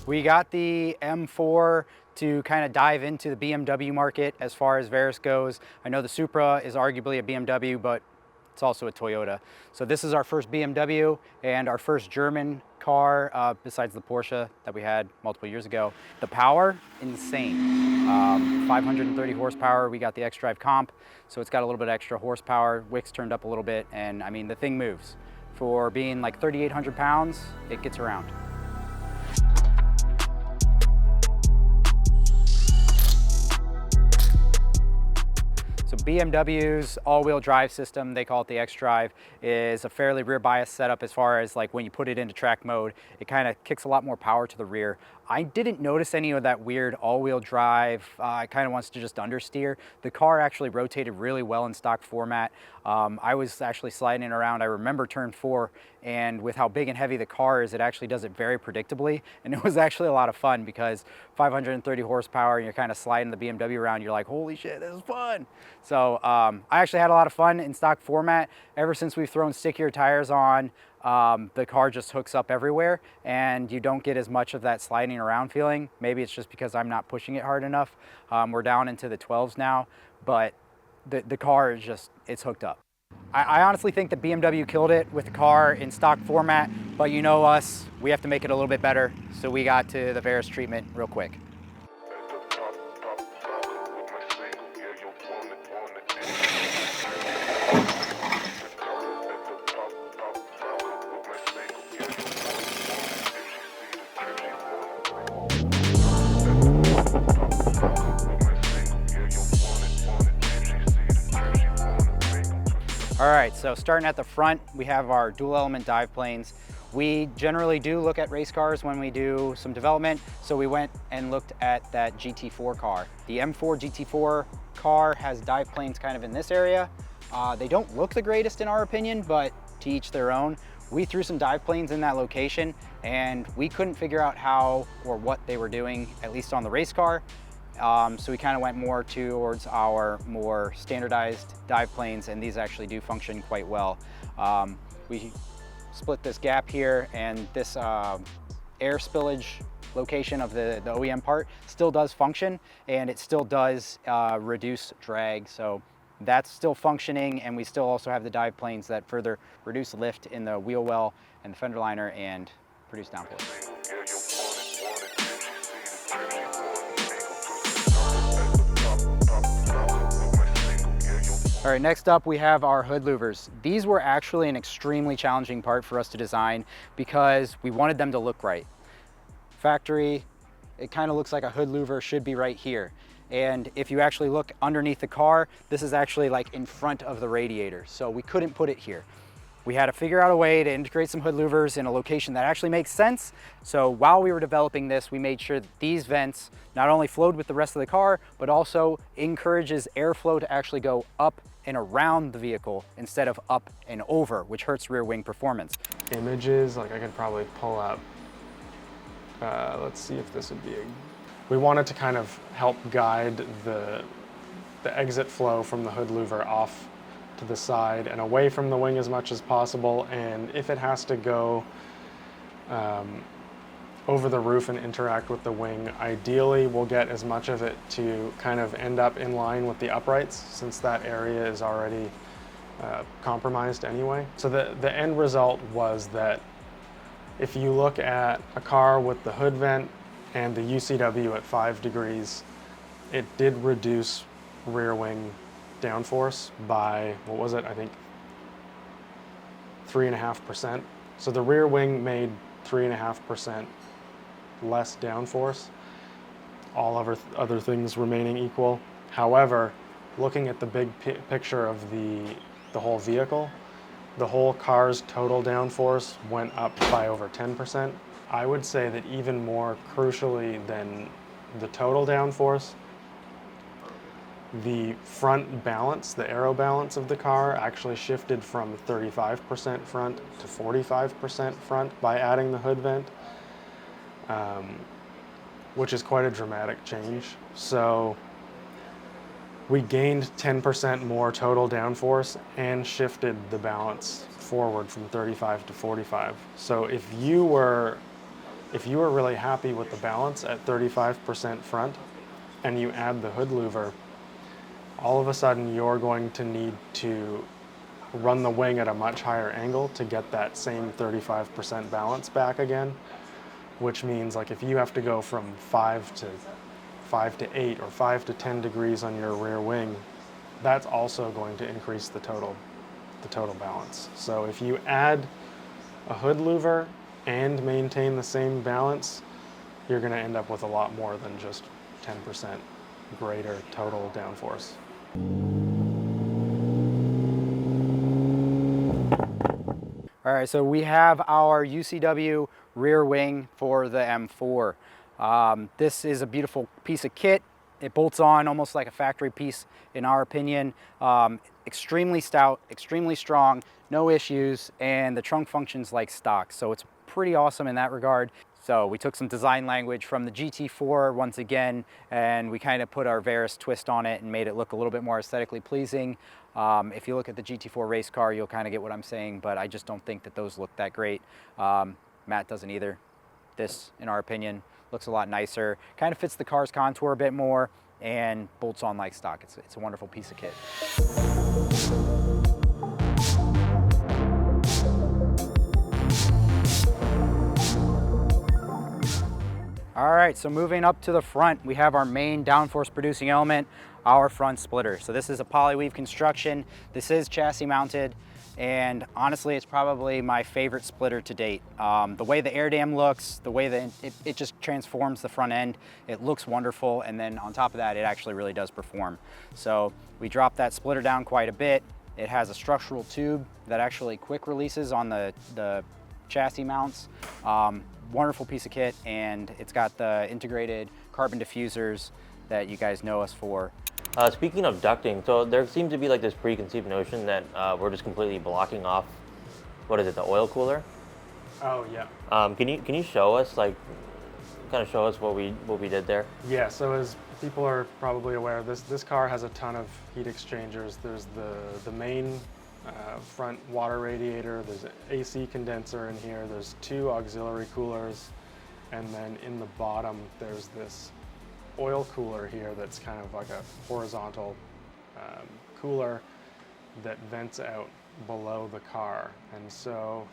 We got the M4 to kind of dive into the BMW market as far as Verus goes. I know the Supra is arguably a BMW, but it's also a Toyota. So this is our first BMW and our first German car, besides the Porsche that we had multiple years ago. The power, insane. 530 horsepower. We got the X-Drive comp, so it's got a little bit extra horsepower. Wicks turned up a little bit, and I mean, the thing moves. For being like 3,800 pounds, it gets around. So BMW's all-wheel drive system, they call it the X-Drive, is a fairly rear bias setup as far as like when you put it into track mode, it kind of kicks a lot more power to the rear. I didn't notice any of that weird all-wheel drive. It kind of wants to just understeer. The car actually rotated really well in stock format. I was actually sliding it around. I remember turn 4, and with how big and heavy the car is, it actually does it very predictably. And it was actually a lot of fun because 530 horsepower and you're kind of sliding the BMW around, you're like, holy shit, this is fun. So I actually had a lot of fun in stock format. Ever since we've thrown stickier tires on, the car just hooks up everywhere and you don't get as much of that sliding around feeling. Maybe it's just because I'm not pushing it hard enough. We're down into the 12s now, but the car is just, it's hooked up. I honestly think that BMW killed it with the car in stock format, but you know us, we have to make it a little bit better. So we got to the Verus treatment real quick. All right, so starting at the front, we have our dual element dive planes. We generally do look at race cars when we do some development, so we went and looked at that GT4 car. The M4 GT4 car has dive planes kind of in this area. They don't look the greatest in our opinion, but to each their own. We threw some dive planes in that location and we couldn't figure out how or what they were doing, at least on the race car. So we kind of went more towards our more standardized dive planes, and these actually do function quite well. We split this gap here, and this air spillage location of the OEM part still does function, and it still does reduce drag. So that's still functioning, and we still also have the dive planes that further reduce lift in the wheel well and the fender liner and produce downforce. All right, next up we have our hood louvers. These were actually an extremely challenging part for us to design because we wanted them to look right. Factory, it kind of looks like a hood louver should be right here. And if you actually look underneath the car, this is actually like in front of the radiator. So we couldn't put it here. We had to figure out a way to integrate some hood louvers in a location that actually makes sense. So while we were developing this, we made sure that these vents not only flowed with the rest of the car, but also encourages airflow to actually go up and around the vehicle instead of up and over, which hurts rear wing performance. Images, like I could probably pull up, let's see if this would be we wanted to kind of help guide the exit flow from the hood louver off to the side and away from the wing as much as possible, and if it has to go over the roof and interact with the wing, ideally we'll get as much of it to kind of end up in line with the uprights, since that area is already compromised anyway. So the end result was that if you look at a car with the hood vent and the UCW at 5 degrees, it did reduce rear wing downforce by, what was it, I think 3.5%. So the rear wing made 3.5% less downforce, all other things remaining equal. However, looking at the big picture of the whole vehicle, the whole car's total downforce went up by over 10%. I would say that even more crucially than the total downforce, the front balance, the aero balance of the car actually shifted from 35% front to 45% front by adding the hood vent, which is quite a dramatic change. So we gained 10% more total downforce and shifted the balance forward from 35 to 45. So if you were If you are really happy with the balance at 35% front and you add the hood louver, all of a sudden you're going to need to run the wing at a much higher angle to get that same 35% balance back again, which means like if you have to go from 5 to 8 or 5 to 10 degrees on your rear wing, that's also going to increase the total balance. So if you add a hood louver and maintain the same balance, you're going to end up with a lot more than just 10% greater total downforce. All right, so we have our UCW rear wing for the M4. This is a beautiful piece of kit. It bolts on almost like a factory piece in our opinion. Extremely stout, extremely strong, no issues, and the trunk functions like stock. So it's pretty awesome in that regard. So we took some design language from the GT4 once again, and we kind of put our Verus twist on it and made it look a little bit more aesthetically pleasing. If you look at the GT4 race car, you'll kind of get what I'm saying, but I just don't think that those look that great. Matt doesn't either. This, in our opinion, looks a lot nicer. Kind of fits the car's contour a bit more and bolts on like stock. It's a wonderful piece of kit. All right, so moving up to the front, we have our main downforce producing element, our front splitter. So this is a polyweave construction. This is chassis mounted, and honestly, it's probably my favorite splitter to date. The way the air dam looks, the way that it just transforms the front end, it looks wonderful, and then on top of that, it actually really does perform. So we dropped that splitter down quite a bit. It has a structural tube that actually quick releases on the chassis mounts. Wonderful piece of kit, and it's got the integrated carbon diffusers that you guys know us for. Speaking of ducting, so there seems to be like this preconceived notion that we're just completely blocking off, what is it, the oil cooler? Oh yeah. Can you show us, like, kind of show us what we did there? Yeah, so as people are probably aware, this car has a ton of heat exchangers. There's the main front water radiator, there's an AC condenser in here, there's 2 auxiliary coolers, and then in the bottom there's this oil cooler here that's kind of like a horizontal cooler that vents out below the car. And so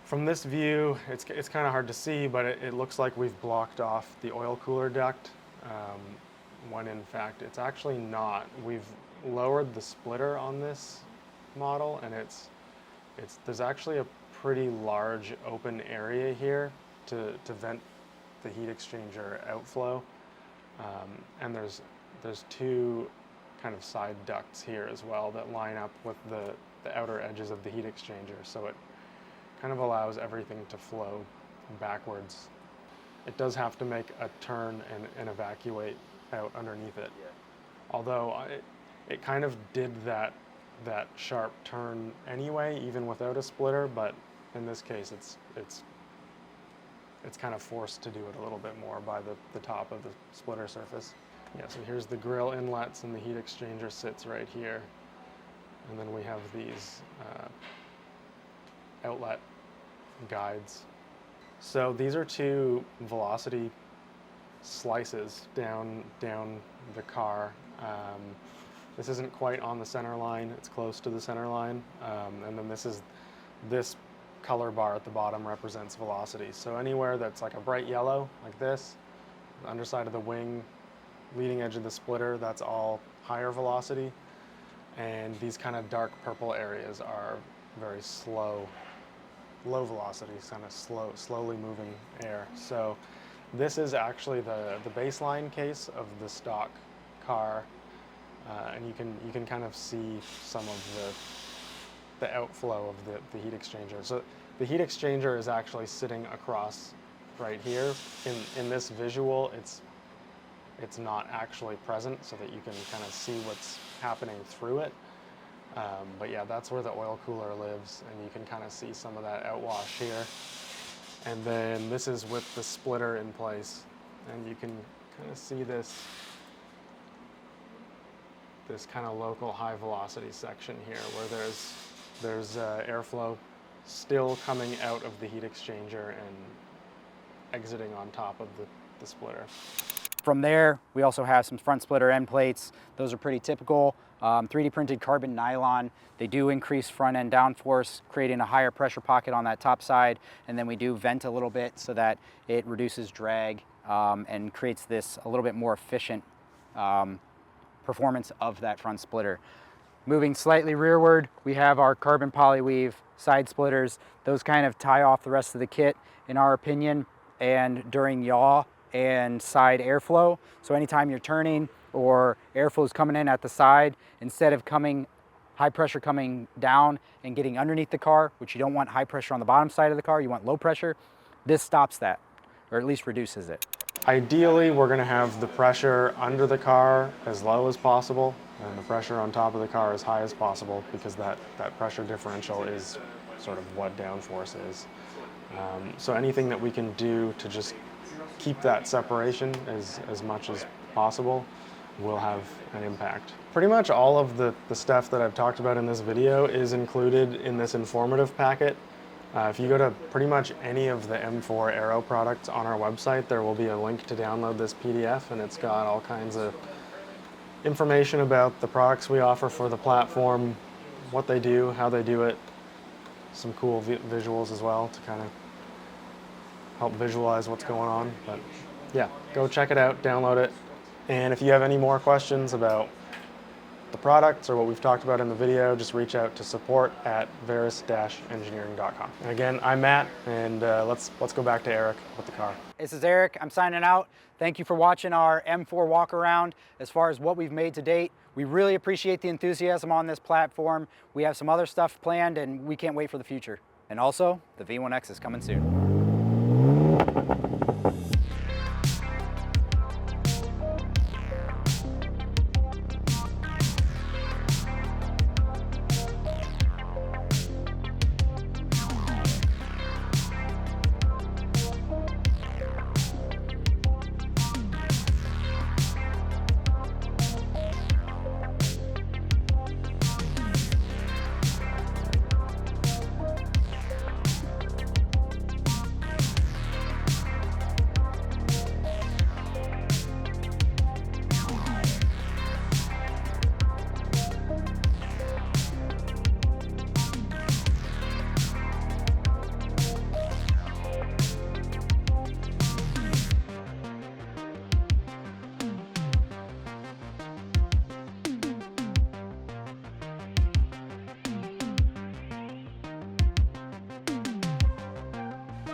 from this view, it's kind of hard to see, but it looks like we've blocked off the oil cooler duct, when in fact it's actually not. We've lowered the splitter on this model, and there's actually a pretty large open area here to vent the heat exchanger outflow, and there's 2 kind of side ducts here as well that line up with the outer edges of the heat exchanger, so it kind of allows everything to flow backwards. It does have to make a turn and evacuate out underneath it. Yeah. Although it kind of did that sharp turn anyway, even without a splitter, but in this case it's kind of forced to do it a little bit more by the top of the splitter surface. Yeah, so here's the grill inlets, and the heat exchanger sits right here. And then we have these outlet guides. So these are 2 velocity slices down the car. This isn't quite on the center line, it's close to the center line. And then this color bar at the bottom represents velocity. So anywhere that's like a bright yellow, like this, the underside of the wing, leading edge of the splitter, that's all higher velocity. And these kind of dark purple areas are very low velocity, kind of slowly moving air. So this is actually the baseline case of the stock car, and you can kind of see some of the outflow of the heat exchanger. So the heat exchanger is actually sitting across right here. In this visual, it's not actually present, so that you can kind of see what's happening through it. But yeah, that's where the oil cooler lives, and you can kind of see some of that outwash here. And then this is with the splitter in place, and you can kind of see this kind of local high velocity section here where there's airflow still coming out of the heat exchanger and exiting on top of the splitter. From there, we also have some front splitter end plates. Those are pretty typical. 3D printed carbon nylon. They do increase front end downforce, creating a higher pressure pocket on that top side. And then we do vent a little bit so that it reduces drag and creates this a little bit more efficient performance of that front splitter. Moving slightly rearward, we have our carbon polyweave side splitters. Those kind of tie off the rest of the kit, in our opinion, and during yaw and side airflow. So anytime you're turning or airflow is coming in at the side, instead of high pressure coming down and getting underneath the car, which you don't want high pressure on the bottom side of the car, you want low pressure, this stops that, or at least reduces it. Ideally, we're going to have the pressure under the car as low as possible and the pressure on top of the car as high as possible, because that pressure differential is sort of what downforce is. So anything that we can do to just keep that separation as much as possible will have an impact. Pretty much all of the stuff that I've talked about in this video is included in this informative packet. If you go to pretty much any of the M4 Aero products on our website, there will be a link to download this PDF, and it's got all kinds of information about the products we offer for the platform, what they do, how they do it, some cool visuals as well to kind of help visualize what's going on. But yeah, go check it out, download it. And if you have any more questions about the products or what we've talked about in the video, just reach out to support@verus-engineering.com. And again, I'm Matt, and let's go back to Eric with the car. This is Eric, I'm signing out. Thank you for watching our M4 walk around. As far as what we've made to date, we really appreciate the enthusiasm on this platform. We have some other stuff planned and we can't wait for the future. And also, the V1X is coming soon.